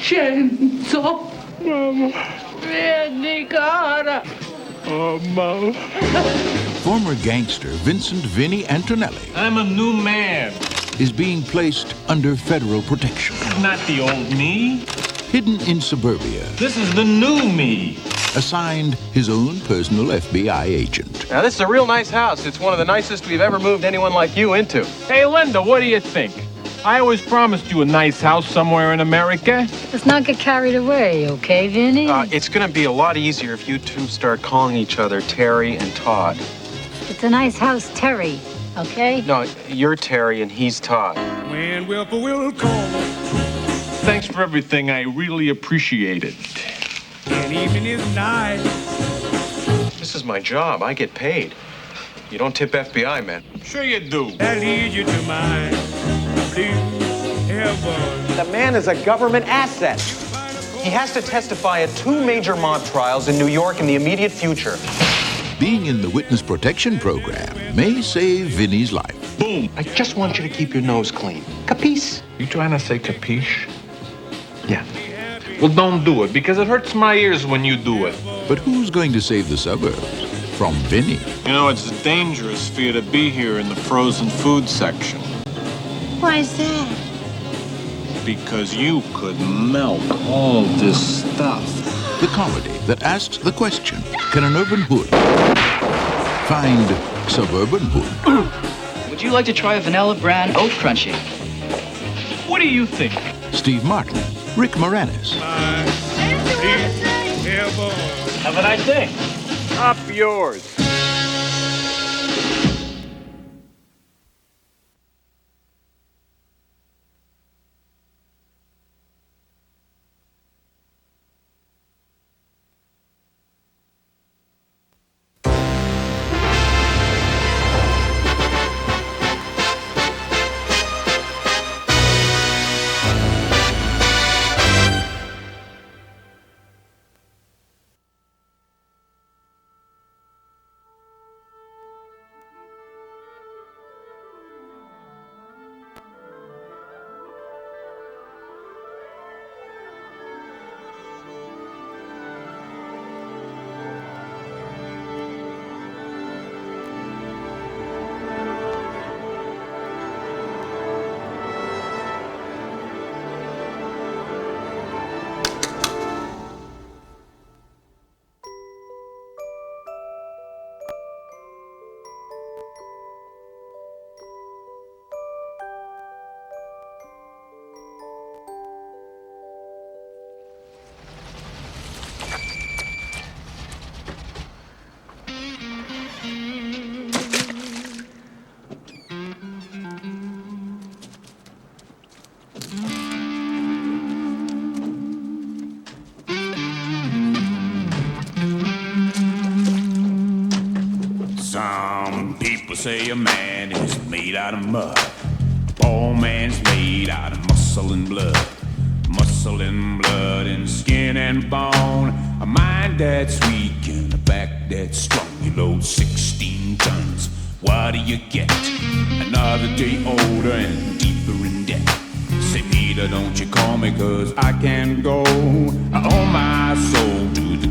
Vincenzo. Vieni, cara. Mama. Former gangster Vincent Vinny Antonelli I'm a new man. is being placed under federal protection. Not the old me. Hidden in suburbia, This is the new me. assigned his own personal FBI agent. Now, this is a real nice house. It's one of the nicest we've ever moved anyone like you into. Hey, Linda, what do you think? I always promised you a nice house somewhere in America. Let's not get carried away, okay, Vinny? It's gonna be a lot easier if you two start calling each other Terry and Todd. It's a nice house, Terry, okay? No, you're Terry and he's Todd. When Wilfer will call, Thanks for everything. I really appreciate it. and even his night. This is my job. I get paid. You don't tip FBI, man. Sure you do. That leads you to my blue heaven. The man is a government asset. He has to testify at 2 major mob trials in New York in the immediate future. Being in the witness protection program may save Vinny's life. Boom. I just want you to keep your nose clean. Capiche? You trying to say capiche? Yeah. Well, don't do it, because it hurts my ears when you do it. But who's going to save the suburbs from Vinny? You know, it's dangerous for you to be here in the frozen food section. Why is that? Because you could melt all this stuff. The comedy that asks the question, can an urban hood find suburban hood? Would you like to try a vanilla bran oat crunchy? What do you think? Steve Martin, Rick Moranis. My blue heaven. Have a nice day. Up yours. Some people say a man is made out of mud. All man's made out of muscle and blood. Muscle and blood and skin and bone. A mind that's weak and a back that's strong. You load 16 tons. What do you get? Another day older and deeper in debt. Say, Peter, don't you call me, 'cause I can't go. I owe my soul to the